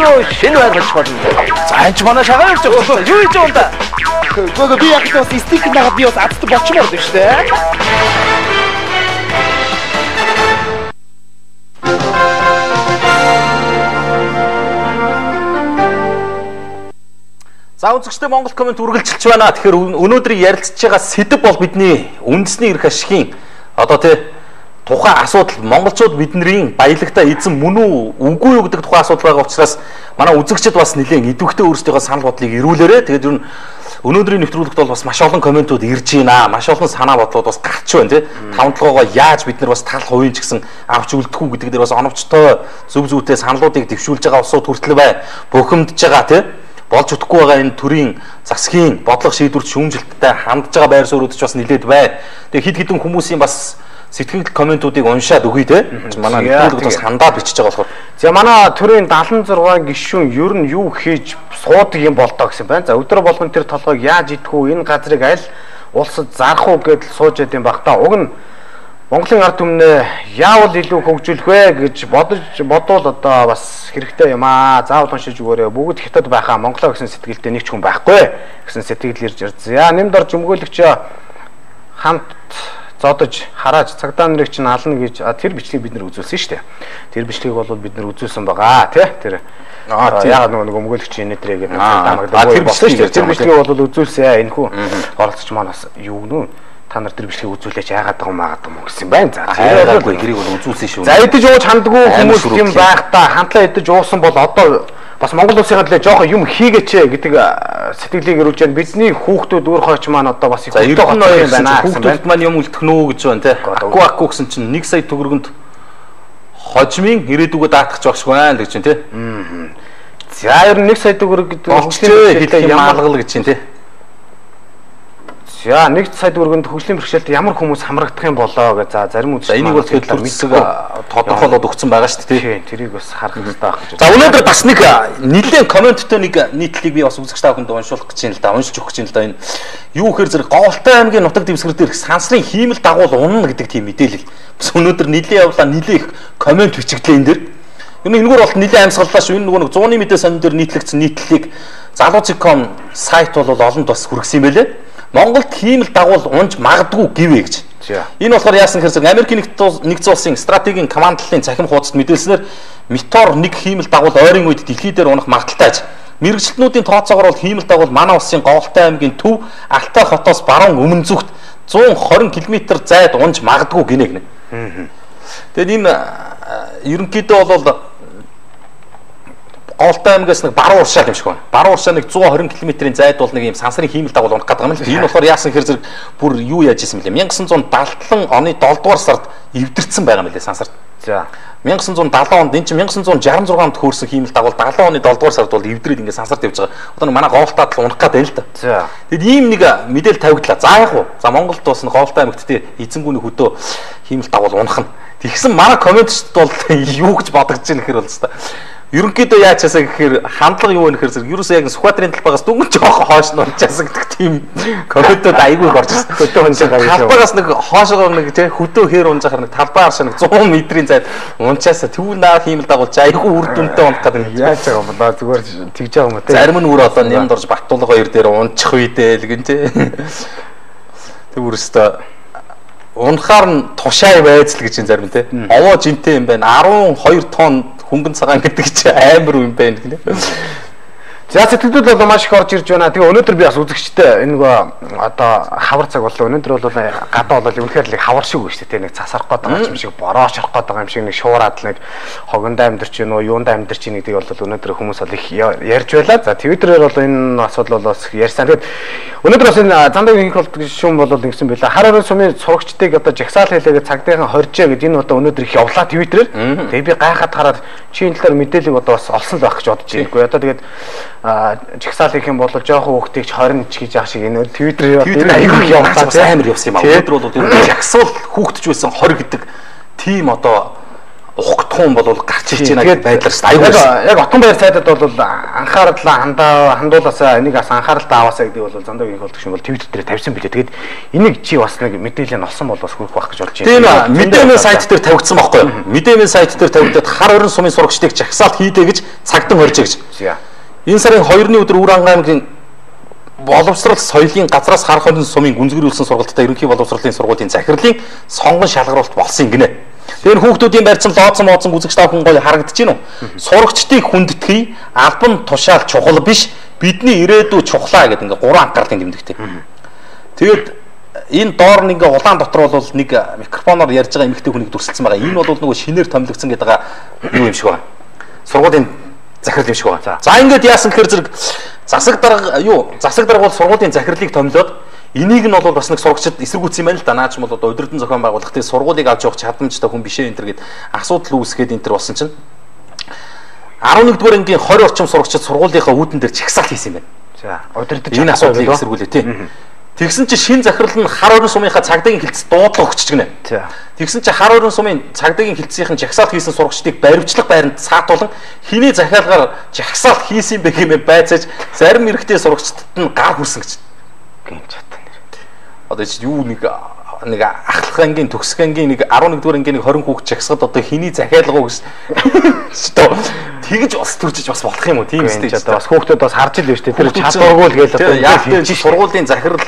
радио шинэ байр болж болно. За энэ ч манай шагаа явж байгаа. Юу хийж байгаа юм да? Гөө би яг бас стик нагаад би бас адтай болчмоор дээ шүү дээ. За үзэгчтэй Монгол комент үргэлжилж байна. Тэгэхээр өнөөдрийг ярилцж байгаа сэдэв бол бидний үндэсний эрх ашигын одоо тухайн асуудал монголчууд бидний баялагтай эзэн мөн үү үгүй юу гэдэг тухайн асуудал байгаа учраас манай үзэгчид бас нэлээд идэвхтэй өөрсдийнхөө санал бодлыг ирүүлээрэ. Тэгээд ер нь өнөөдрийн нэвтрүүлэгт бол бас маш олон комментууд ирж байна. Маш олон санаа бодлууд бас гарч байна тий. Тавталгоогоо яаж бид нар бас тал хувийн ч гэсэн авч үлдэх үү гэдэг дээр бас оновчтой зөв зүйтэй саналуудыг дэвшүүлж байгаа усууд хүртэл бай бухимдж байгаа тий. Болж өгөхгүй байгаа энэ төрийн засгийн бодлого шийдвэрт шүүмжлэлттэй хандж байгаа байр суурьуд ч бас нэлээд бай. Тэгээ хид хідэн хүмүүсийн бас сэтгэл комментуудыг уншаад өгье те. Манай нэвтрүүлэгт бас хандаад бичиж байгаа болохоор. За манай төрийн 76 гишүүн ер нь юу хийж суудаг юм болдоо гэсэн байна. За өдөр болгон тэр толгойг яаж идэх үү, энэ газрыг аль улсад зарах уу гэдэл сууж яд юм баг та. Уг нь Монголын ард түмнээ яавал илүү хөгжүүлэх вэ гэж бодвол одоо бас хэрэгтэй юм аа. Заавал уншиж өгөөрэй. Бүгд хятад байхаа Монголоо гэсэн сэтгэлдээ нэг ч хүн байхгүй гэсэн сэтгэл ирж ирж. За нэмд орж өмгөөлөгч хамт зодож харааж цагдаа нарыг чинь ална гэж тэр бичлэгийг бид нэр үзүүлсэн шүү дээ. Тэр бичлэгийг бол бид нэр үзүүлсэн байгаа тий. Тэр яагаад нэг өмгөөлөгч нэтрээ гэдэг цагдаа магадгүй болсон шүү дээ. Тэр бичлэгийг бол үзүүлсэн. Энэ хүү оролцож маань бас юу гэнэ та нар тэр бичлэгийг үзүүлээч яагаад байгаа юм гэсэн байна. За хайраагүй тэрийг бол үзүүлсэн шүү. За идэж ууж хандгүй хүмүүс тийм байх та хамтлаа идэж уусан бол одоо бас Монгол улсын хадлаа жоохон юм хийгээч гэдэг сэтгэлийг өрүүлж байна. Бидний хүүхдүүд өөрхойч маань одоо бас их хөдөө юм байна. Хүүхдүүд маань юм үлдэх нөө гэж байна те. Акку гэсэн чинь 1 сая төгрөгөнд хожмын ирээдүгөө даатгах жоохш байна гэж чинь те. За ер нь 1 сая төгрөг гэдэг хөгжлийн юм алгал гэж чинь те. За 1 сая төгрөгөнд хөгжлийн бэрхшээлд ямар хүмүүс хамрагдах юм болоо гэж за зарим үзэгч энийг бол тэгэхээр төрөлсөг тодорхойлоод өгсөн байгаа шүү дээ. Тэрийг бас харах хэрэгтэй байх гэж. За өнөөдөр бас нэг нэлээд комменттэй нэг нийтлэлийг би бас үзэгч тааханд уншуулах гэж юм л да. Уншиж өгөх гэж юм л да. Энэ юу гэхээр зэрэг Говьлтай аймгийн нутаг дэвсгэр дээрх сансрын хиймэл дагуул унна гэдэг тийм мэдээлэл. Бас өнөөдөр нэлээд явлаа нэлээд их коммент бичигдлээ энэ дэр. Энэгээр бол нэлээд амьсгаллаа шүү. Энэ нөгөө 100-ны мэдээ сонин дээр нийтлэгдсэн нийтлэлийг залуучком сайт бол олонд бас хүргэсэн юм байлээ. Монголд хиймэл дагуул унж магадгүй гэвэ гэж. Энэ болохоор яасан гэхээр Америкийн нэгдсэн улсын стратегийн командлалын цахим хуудасд мэдээлснээр метеор нэг хиймэл дагуул ойрын үед дэлхий дээр унах магадaltaйж. Мэргэжилтнүүдийн тооцоогоор бол хиймэл дагуул манай улсын Говьлтай аймгийн төв Алтай хотоос баруун өмнө зүгт 120 км зайд унж магадгүй гинэ гэнэ. Тэгэд энэ ерөнхийдөө бол Говьлтай аймгаас нэг баруун уршаа юм шиг байна. Баруун уршаа нэг 120 км-ийн зайд бол нэг юм сансрын хиймэл дагуул унах гэдэг юм л. Энэ болохоор яасан гэхээр зэрэг бүр юу яаж исэн бэлээ. 1977 оны 7 дугаар сард эвдэрсэн байгаа юм лээ сансарт. За 1970 онд энэ чинь 1966 онд хөөрсөн хиймэл дагуул 70 оны 7 дугаар сард бол эвдрээд ингээд сансарт явж байгаа. Одоо манай Говьлтад л унах гэдэг юм л да. За тэгэд ийм нэг мэдээлэл тавигдлаа. За яг уу. За Монголд бас Говьлтай аймагт эзэнгүүний хөдөө хиймэл дагуул унах нь. Тэгсэн манай комментчд бол юу гэж бодогдож байна гэхээр бол та ерөнхийдөө яаж часаа гэхээр хандлага юу вэ гэхээр зэрэг ерөөсөө яг Сүхбаатарын талбайгаас дөнгөж жоохон хоош нь унчаасаа гэдэг тийм комментод айгүй орж ирсэн. Хөдөө унжаагаа гэж. Талбайгаас нэг хоошоо нэг тий хөдөө хээр унжаахаар нэг талбай аршаа нэг 100 м-ийн зайд унчаасаа тэгвэл наа хиймэл дагуулж айгүй үр дүнтэй унах гэдэг юм. Яаж байгаа юм ба зүгээр тэгж байгаа юм уу тий. Зарим нь өөр одоо нямд орж Баттуулга хоёр дээр унчих үедээ л гэн тий. Тэг үрөөсөө унахаар нь тушаай байцл гэж юм зарим тий. Овоо жинтэй юм байна. 12 тонн хөнгөн цагаан гэдэг чинь амар юм байна гэнэ. За сэтгэлдүүд бол маш их орж ирж байна. Тэгээ өнөөдөр би бас үзэгчтэй энэ нөгөө одоо хавар цаг боллоо. Өнөөдөр бол гадаа бол үнэхээр л хавар шиг шүү дээ. Нэг цасарах гээд байгаа юм шиг, борооч орох гээд байгаа юм шиг нэг шуураад л нэг хогонд амьдэрч гин үү, юунд амьдэрч гин гэдэг бол өнөөдөр хүмүүс бол их ярьж байлаа. За Твиттерээр бол энэ асуудал бол бас ярьсан. Тэгээд өнөөдөр бас энэ зандаа их бол шүүм бол ингэсэн байлаа. Хар орон сумын сурагчдыг одоо жагсаал хэлээгээ цагдаахан хоржээ гэдэг энэ одоо өнөөдөр их явлаа Твиттерээр. Тэгээ би гайхаад хараад чи энэ талаар мэдээлэл одоо бас олсон л байх гэж бодож байна. Одоо тэгээд жигсаал хийх юм бол жоохон хүүхдийг 20 ч гэж яах шиг энэ Твиттерээр айгүй явуулсан амар явсан юм аа. Өнөөдөр бол жагсаал хүүхдч байсан 20 гэдэг тийм одоо ухагдах юм бол гарч ирж байна гэдэг байдлаар шүү дээ. Аюул. Яг Отгон баяр сайдад бол анхаарлаа хандуулаасаа энийг бас анхааралтай аваасаа гэдэг бол зандаа их болдог юм бол Twitter дээр тавьсан билээ. Тэгээд энийг чи бас нэг мэдээлэл нь олсон бол бас хүрэх байх гэж болж байна. Тийм мэдээлэл сайт дээр тавигдсан байхгүй юу? Мэдээлэл сайт дээр тавигдаад хар орон сумын сурагчдыг жагсаалт хийдэ гэж цагдан хорж гэж. Энэ сарын 2-ны өдөр Үр аймгийн боловсрол соёлын газраас хар орон сумын гүнзгийрүүлсэн сургалтад ерөнхий боловсролын сургуулийн захирлын сонгон шалгаруулалт болсон гинэ. Тэр хүүхдүүдийн барьсан лооцсон үзэгч тав хүн гоё харагдаж байна уу? Сурагчдыг хүндэтгэе, албан тушаал чухал биш, бидний ирээдүй чухлаа гэдэг ингээ 3 анхаарлын тэмдэгтэй. Тэгээд энэ доор нэг ингээ улаан дотор бол нэг микрофоноор ярьж байгаа эмэгтэй хүнийг дүрсэлсэн байгаа. Энэ бол нөгөө шинээр томилогдсон гэдэг юу юм шиг байна. Сургуулийн захирал юм шиг байна. За ингээд яасан гэхээр зэрэг засаг дарга бол сургуулийн захирлыг томилоод энийг нь бол бас нэг сурагчид эсэргүүцсэн юм байна л да. Наач бол одоо удирдан зохион байгуулах тийм сургуулийг авч явах чадамжтай хүн биш энэ төр гэд асуудал үүсгээд энэ төр болсон чинь 11-р ангийн 20 орчим сурагчид сургуулийнхаа үүдэн дээр чагсаалт хийсэн юм байна. За удирдах энэ асуудлыг эсэргүүлээ тийм. Тэгсэн чинь шин захирал нь хар орон сумынхаа цагдаагийн хилцэд дуудлага өгч гинэ. Тэгсэн чинь хар орон сумын цагдаагийн хилцсийн жагсаалт хийсэн сурагчдыг баримтлах байранд саатуулан хиний захиалгаар жагсаалт хийсэн бэ хэмээн байцааж зарим эрэгтэй сурагчдад нь гар хүрсэн гэж. Гинж чатан нэр. Одоо чи юу нэг ахлах ангийн төгсөх ангийн нэг 11-р ангийн нэг 20 хүүхэд жагсахад одоо хиний захиалгаа гэж. Тэгж бас төржиж бас болох юм уу? Тийм үстэй ч одоо бас хүүхдүүд бас харж л байна шүү дээ. Тэр чадваргүй л гээл одоо яг тийм сургуулийн захирал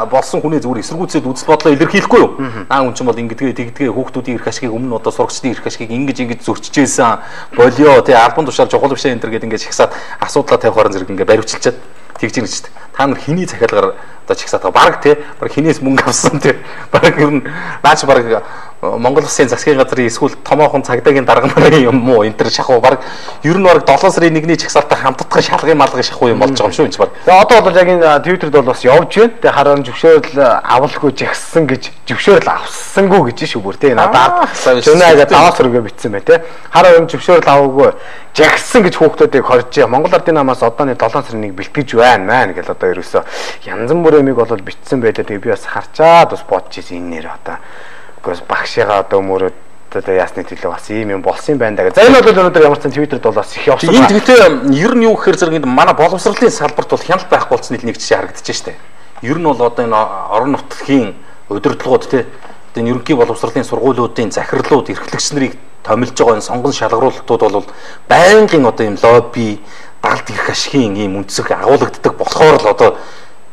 болсон хүнээ зүгээр эсэргүүцээд үзэл бодлоо илэрхийлэхгүй юу? Хүн чинь бол ингэдгээ хүүхдүүдийн эрх ашгийг өмнө одоо сурагчдын эрх ашгийг ингэж зөрчижсэн болио тий албан тушаал чухал биш энэ төр гэдэг ингэж ихсаад асуудлаа тавих хорон зэрэг ингэ баривчилчаад тэгж юм шүү дээ. Та нар хиний захиалгаар одоо чигсаад байгаа баг тий баг хинээс мөнгө авсан тий баг ер нь наач баг Монгол Улсын засгийн газрын эсвэл томоохон цагдаагийн даргамарын юм уу энэ төр шахуу баг ер нь баг 7 сарын 1-ний чагсаалтаа хамтдах шалгын малгын шахуу юм болж байгаа юм шүү энэ баг. Тэгээ одоо бол яг энэ Твиттерд бол бас явж байна. Тэгээ харин зөвшөөрөл авалгүй жигссэн гэж зөвшөөрөл авсангүй гэж шүү бүр тий надад жонаагаа 5 саргээ битсэн бай тий. Харин зөвшөөрөл аваагүй жагссан гэж хүүхдүүдийг хорж Монгол Ардын намаас одооны 7 сарын 1 бэлтгэж байна маа гэл одоо ерөөсөө янз бүрийн бол бичсэн байлаа. Тэгээ би бас харчаад бас бодож ирсэн энэ нэр одоо гэхдээ багшигаа одоо өмөрөө одоо яасны төлөө бас ийм юм болсон юм байна даа. За энэ бол өнөөдөр ямар ч Твиттерд бол бас их явсан. Энэ тэгтээ ер нь юу гэхээр зэрэг манай боловсролын салбарт бол хяналт байхгүй болцсон нэг жишээ харагдаж штэ. Ер нь бол одоо энэ орон нутгийн удирдлагууд те энэ ерөнхий боловсролын сургуулиудын захирлууд эрхлэгч нарыг томилж байгаа энэ сонгон шалгаруулалтууд бол байнгын одоо ийм лобби далд ирэх ашигын ийм үндсэг агуулгаддаг болохоор л одоо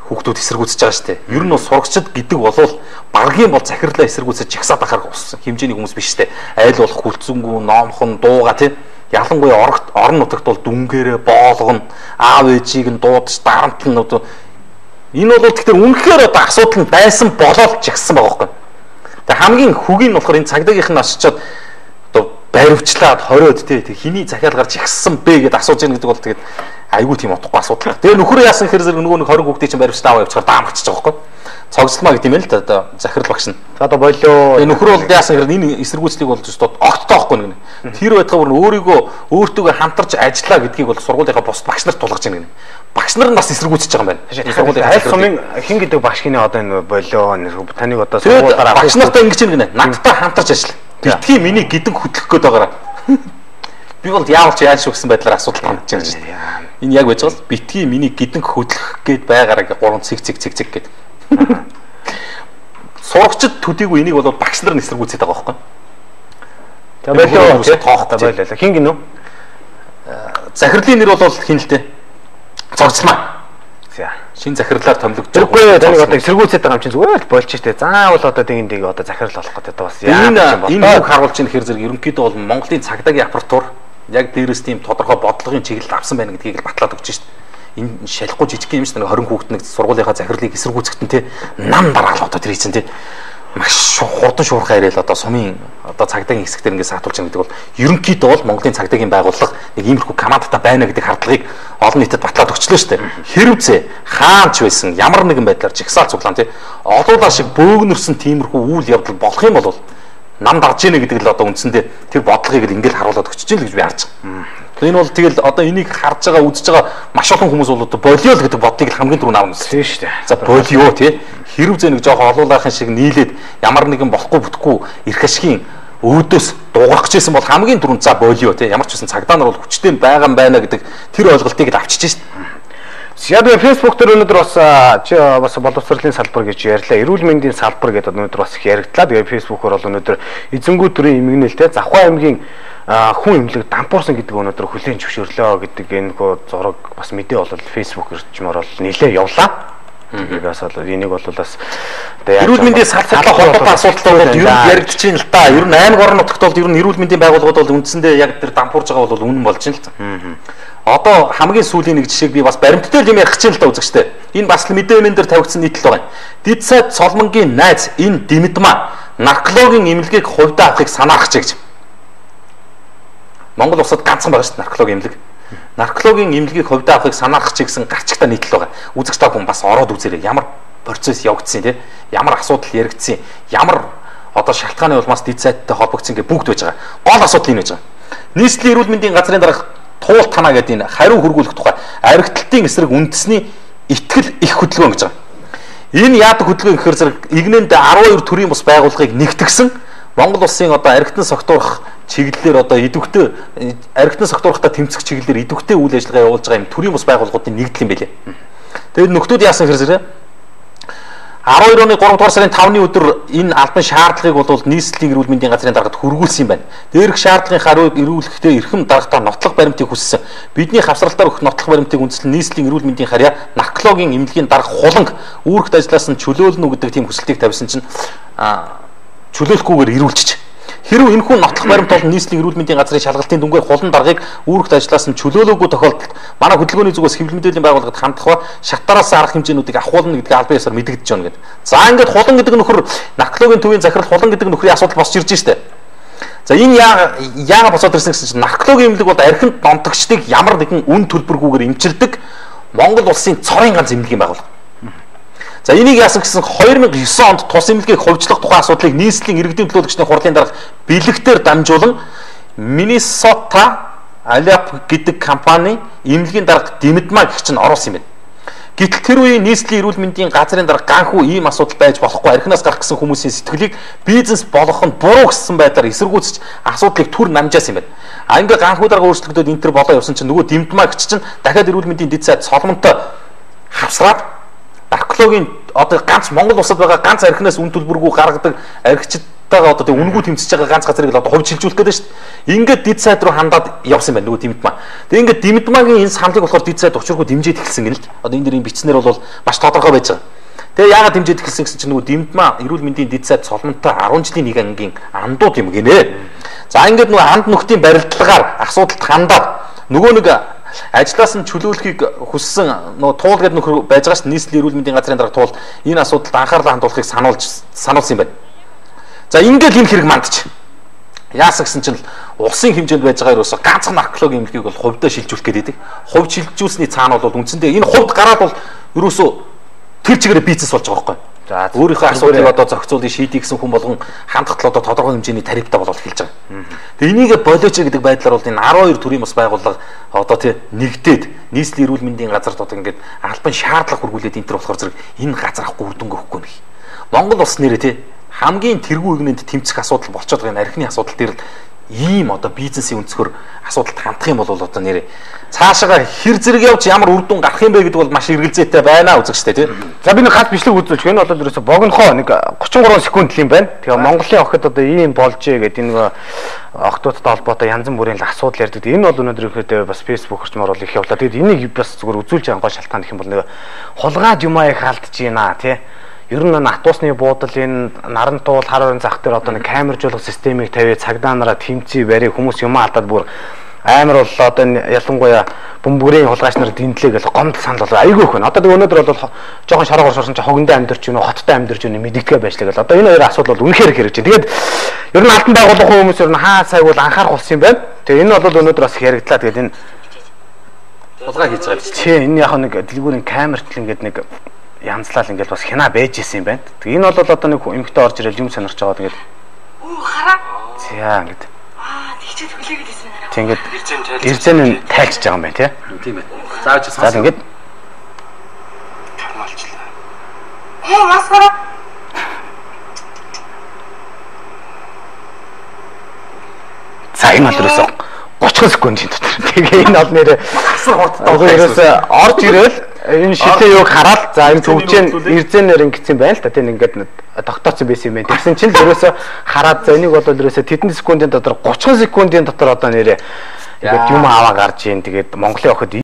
хүүхдүүд эсэргүүцэж байгаа шүү дээ. Ер нь сурагчид гэдэг бол баргийн бол захирлаа эсэргүүцэж жагсаад ахаар хэмжээний хүмүүс биш шүү дээ. Айл болох хүлцэнгүй, номхон, дууга тийм ялангуяа орон нутагт бол дүнгээрээ боолгоно, аав ээжийг нь дуудаж дарамтлан одоо энэ бол тэгэхээр үнэхээр одоо асуудал нь байсан болоод жагссан байгаа байхгүй. Тэгээ хамгийн хөгийн нь болохоор энэ цагдаагийнх нь очичоод одоо баривчлаад хориод тий хиний захиалгаар жагссан бэ гэдээ асууж яах гэдэг бол тэгээд айгүй тийм утгагүй асуудал. Тэгээ нөхөр яасан хэрэг зэрэг нөгөө нэг 20 хүүхдийн чинь баримттай аваа явуулчихаар даамгчиж байгаа байхгүй. Цогцлмаа гэдэг юм л да одоо захирал багш нь. За одоо болоо. Тэгээ нөхөр бол яасан хэрэг энэ эсэргүүцлийг бол зөвхөн огттой байхгүй нэг. Тэр байтгаа бүр өөрийгөө өөртөөгөө хамтарч ажиллаа гэдгийг бол сургуулийнхаа бус багш нарт тулгаж байна гэнэ. Багш нар нь бас эсэргүүцэж байгаа юм байна. Сургуулийн айл сумын хин гэдэг багш хинээ одоо энэ болоо таныг одоо сургуулиараа багш нартай ингэж юм гэнэ. Надтай хамтарч ажилла. Битгий миний гидэн хөтлөх гээд байгаараа. Би бол яавалч яаж шүү гэсэн байдлаар асуудал хандж байгаа шүү дээ. Энэ яг байж байгаа л битгий миний гидэн хөдлөх гээд байгаараа 3 цэг гээд. Сурагчид төдийгүй энийг бол багш нар нэрсэргүүцээд байгаа байхгүй. Тэгээ болоо тоохтой байлаа. Хин гинөө? Захирлын нэр бол хин л дээ. Цогцлмаа. Шинэ захирлаар томилогдож байгаа. Үгүй таныг одоо эсэргүүцээд байгаа юм чинь зүгээр л болж штэ. Заавал одоо тэгин одоо захирал болох гэдэг бас яа. Энэ үг харуулж ийн гэхээр зэрэг ерөнхийдөө бол Монголын цагдаагийн аппаратур яг дээрээс тийм тодорхой бодлогын чиглэл авсан байна гэдгийг л батлаад өгч штэ. Энэ шалахгүй жижиг юм штэ 20 хүүхэд нэг сургуулийнхаа захирлыг эсэргүүцэхтэн те нам дараал одоо тэр хийсэн те маш хурдан шуурхай ирээл одоо сумын одоо цагдаагийн хэсгээр ингээд саатуулж байгаа гэдэг бол ерөнхийдөө бол Монголын цагдаагийн байгууллага нэг иймэрхүү командтай байна гэдэг хардлагыг олон нийтэд батлаад өгчлөө шүү дээ. Хэрвээ хаанч байсан ямар нэгэн байдлаар жигсаал цуглаан тий олуулаа шиг бөөгнөрсөн тиймэрхүү үйл явдал болох юм бол нам дарж ийнэ гэдэг л одоо үндсэндээ тэр бодлогыг л ингээд харуулад өгч чинь л гэж би харж байгаа. Энэ бол тэгэл одоо энийг харж байгаа үзэж байгаа маш олон хүмүүс бол одоо болио л гэдэг бодлыг хамгийн түрүү авна гэсэн шүү дээ. За болио тий хэрвээ нэг жоохон олуулаахын шиг нийлээд ямар нэгэн болохгүй бүтэхгүй эрх ашигын өөдөөс дуурах гэжсэн бол хамгийн түрүүнд за болио тий ямар ч байсан цагдаа нар бол хүчтэй байгаа юм байна гэдэг тэр ойлголтыг л авчиж шít. Яг Facebook дээр өнөөдөр бас чи бас боловсролын салбар гэж ярьлаа. Эрүүл мэндийн салбар гэдэг өнөөдөр бас их яригдлаа. Тэгээ Facebook-оор бол өнөөдөр эзэнгүү төрийн эмгэнэлтэй Завхай аймгийн хүн эмнэлэг дампуурсан гэдэг өнөөдөр хүлээн зөвшөөрлөө гэдэг энэ зураг бас мэдээ бол Facebook эрчмээр бол нэлээд явлаа. Тэгээс бол энийг бол бас эрүүл мэндийн салбартай холбоотой асуудал бол ер нь яригдж байна л та. Ер нь аймаг орон нутагт бол ер нь эрүүл мэндийн байгууллагууд бол үндсэндээ яг тэр дампуурж байгаа бол үнэн болж байна л та. Одоо хамгийн сүүлийн нэг жишээг би бас баримттай юм ярих гэж л да үзэгчтэй. Энэ бас л мэдээлэл дээр тавигдсан нийтлэл байгаа. Дид сайд Соломонгийн найз энэ Димитма наркологийн эмнэлгийг хувьдаа авахыг санаах гэж. Монгол улсад ганцхан байгаа шүү дээ наркологийн эмнэлэг. Наркологийн эмнэлгийг хувьдаа авахыг санаах гэсэн гарчигтай нийтлэл байгаа. Үзэгч та хүн бас ороод үзээрэй. Ямар процесс явагдсан тий? Ямар асуудал яригдсан? Ямар одоо шалтгааны улмаас дид сайдтай холбогдсон гэх бүгд байж байгаа. Гол асуудал энэ байж байгаа. Нийслэлийн эрүүл мэндийн газрын дарга туул танаа гэдэг энэ хариу хөргүүлэх тухай аригтлалтын эсрэг үндэсний итгэл их хөдөлгөөн гэж байгаа. Энэ яадаг хөдөлгөөн гэхээр зэрэг игнэнд 12 төрлийн бус байгууллагыг нэгтгэсэн Монгол улсын одоо аригтан согтуурах чиглэлээр одоо идэвхтэй аригтан согтуурахтай тэмцэх чиглэлээр идэвхтэй үйл ажиллагаа явуулж байгаа юм төрлийн бус байгууллагуудын нэгдэл юм байлээ. Тэгээд нөхдүүд яасан гэхээр зэрэг 12 оны 3 дугаар сарын 5-ны өдөр энэ албан шаардлагыг бол нийслэлийн эрүүл мэндийн газрын даргад хүргүүлсэн юм байна. Дээрх шаардлагын хариуг эрүүлэхдээ эрхэм даргатаа нотлох баримтыг хүссэн. Бидний хавсралтаар өгөх нотлох баримтыг үндэслэн нийслэлийн эрүүл мэндийн харьяа наркологийн эмнэлгийн дарга хуланг үүрэгт ажилласан чөлөөлнө гэдэг тийм хүсэлтийг тавьсан чинь чөлөөлөхгүйгээр ирүүлчих. Хэрвээ энэ хүн нотлох баримт бол нийслэлийн эрүүл мэндийн газрын шалгалтын дүнгээр хулан даргаыг үүрэгт ажилласан чөлөөлөөгүй тохиолдолд манай хөдөлгөөний зүгээс хэвлэл мэдээллийн байгууллагад хандах ба шатараас арга хэмжээнүүдийг авахуулна гэдгийг албан ёсоор мэдэгдэж байна гэдэг. За ингээд хулан гэдэг нөхөр наркологийн төвийн захирал хулан гэдэг нөхрийн асуудал босч ирж штэ. За энэ яагаад босоод ирсэн гэсэн чинь наркологийн эмнэлэг бол архинд донтогчдыг ямар нэгэн үн төлбөргүйгээр эмчилдэг Монгол улсын цорын ганц эмнэлгийн байгууллага. За энийг яасан гэсэн 2009 онд тус эмнэлгийг хувьчлах тухай асуудлыг нийслэлийн иргэдийн төлөөлөгчдийн хурлын дарга бэлэгтээр дамжуулан Миннесота Алиап гэдэг компани эмнэлгийн дарга Димитма гэх чинь оруулсан юм байна. Гэтэл тэр үеийн нийслэлийн эрүүл мэндийн газрын дарга ганхүү ийм асуудал байж болохгүй архинаас гарах гэсэн хүмүүсийн сэтгэлийг бизнес болгох нь буруу гэсэн байдлаар эсэргүүцэж асуудлыг түр намжаасан юм байна. А ингээ ганхүү дарга өөрчлөгдөд энэ төр болоо явсан чинь нөгөө Димитма гэх чинь дахиад эрүүл мэндийн дид сайд Соломонтой хавсраад наркологийн одоо ганц Монгол улсад байгаа ганц архинаас үн төлбөргүй гаргадаг архичтайгаа одоо тэг үнгүй тэмцэж байгаа ганц газрыг л одоо хувьд шилжүүлэх гэдэг шүү дээ. Ингээд дид сайд руу хандаад явсан байна нөгөө Димитма. Тэг ингээд Димитмагийн энэ саналыг болохоор дид сайд учиргүй дэмжиж эхэлсэн гэнэ л. Одоо энэ дэрийн бичснэр бол маш тодорхой байж байгаа. Тэгээ яагаад дэмжиж эхэлсэн гэсэн чинь нөгөө Димитма эрүүл мэндийн дид сайд Соломонтой 10 жилийн нэг ангийн андууд юм гинэ. За ингээд нөгөө анд нөхдийн барилдлагаар асуудалд хандаад нөгөө нэг ажлаас нь чөлөөлөхийг хүссэн нөгөө туул гэдэг нөхөр байж байгаа ш нийслэлийн эрүүл мэндийн газрын дарга туул энэ асуудалд анхаарлаа хандуулахыг сануулсан юм байна. За ингээд энэ хэрэг мандч яасан гэсэн чинь улсын хэмжээнд байж байгаа юусоо ганцхан наркологийн эмнэлгийг бол хувьдаа шилжүүлэх гэдэг. Хувьд шилжүүлсний цаана бол үндсэндээ энэ хувьд гараад бол юусоо тэр чигээрээ бизнес болж байгаа байхгүй. За өөрийнхөө асуудлыг одоо зохицуулын шийдий гэсэн хүн болгон хандхад л одоо тодорхой хэмжээний тарифтай болоод эхэлж байгаа. Тэгээ энийг болооч гэдэг байдлаар бол энэ 12 төрлийн бас байгууллага одоо тий нэгдээд нийслэлийн эрүүл мэндийн газарт одоо ингээд албан шаардлага хургуулээд энэ төр болохоор зэрэг энэ газар авахгүй үрдөнгө өгөхгүй нэг. Монгол улс нэрээ тий хамгийн тэргүй игнэнд тэмцэх асуудал болчиход байгаа энэ архины асуудал дээр л ийм одоо бизнесийн өнцгөр асуудалд хандах юм бол одоо нэрээ цаашаа хэр зэрэг явж ямар үр дүн гарах юм бэ гэдэг бол маш эргэлзээтэй байна үзэгчтэй тий. За би нэг ганц бичлэг үзүүлж байна. Одоо ерөөсө богинохоо нэг 33 секунд л юм байна. Тэгээ Монголын охид одоо ийм болжээ гэдэг энэ охтуудтай холбоотой янз бүрийн асуудал ярьдаг. Энэ бол өнөөдөр ихэд бас Facebook орчмоор бол их явлаа. Тэгээд энийг бас зүгээр үзүүлж байгаа гол шалтгаан гэх юм бол нэг хулгайд юмаа их алдж байна тий. Ер нь натуусны буудал энэ наран туул хар орон зах дээр одоо нэг камержуулах системийг тавиад цагдаа нараа тэмцээ барь хүмүүс юм алдаад бүр амар бол одоо энэ ялангуяа бөмбөрийн хулгайч нар дэндлээ гэж гомд санал бол айгүй их байна. Одоо нэг өнөөдөр бол жоохон шарга оршорсон чи хогондоо амьдарч гинэ хоттой амьдарч гинэ мэддэггүй байшлаа гэл. Одоо энэ хоёр асуудал бол үнэхээр хэрэг чинь. Тэгээд ер нь алтан байгуулах хүмүүс ер нь хаа сайг бол анхаарах болсон юм байна. Тэгээд энэ бол өнөөдөр бас хэрэгдлаа. Тэгээд энэ хулгай хийж байгаа биз. Тий энэ яг нэг дэлгүүрийн камертл ингээд нэг янзлал ингээд бас хянаа байж исэн юм байна. Тэгээд энэ бол одоо нэг эмхтэй орж ирэл юм сонирч байгаа тэгээд. Оо хараа. За ингээд. Тэгчээд хүлээгээд ирсэн байна. Тэг ингээд ирзэн нь тайлж байгаа юм байна тий. Тийм ээ. Зааж сонс. За ингээд малчлаа. Масгара. За энэ бол ерөөсөө 30 секундын дотор. Тэгээ энэ бол нэрээ асар хурдтай ерөөсөө орж ирэл энэ шилээ юуг хараад за энэ төвчэн эрзэнээр ингэсэн байл та тийм ингээд тогтооцсон байсан юм байна. Тэгсэн чинь ерөөсөө хараад за энийг бол ерөөсөө тэдэн секундын дотор 30 секундын дотор одоо нэрээ ингээд юм аваа гарч ийн тэгээд Монголын охид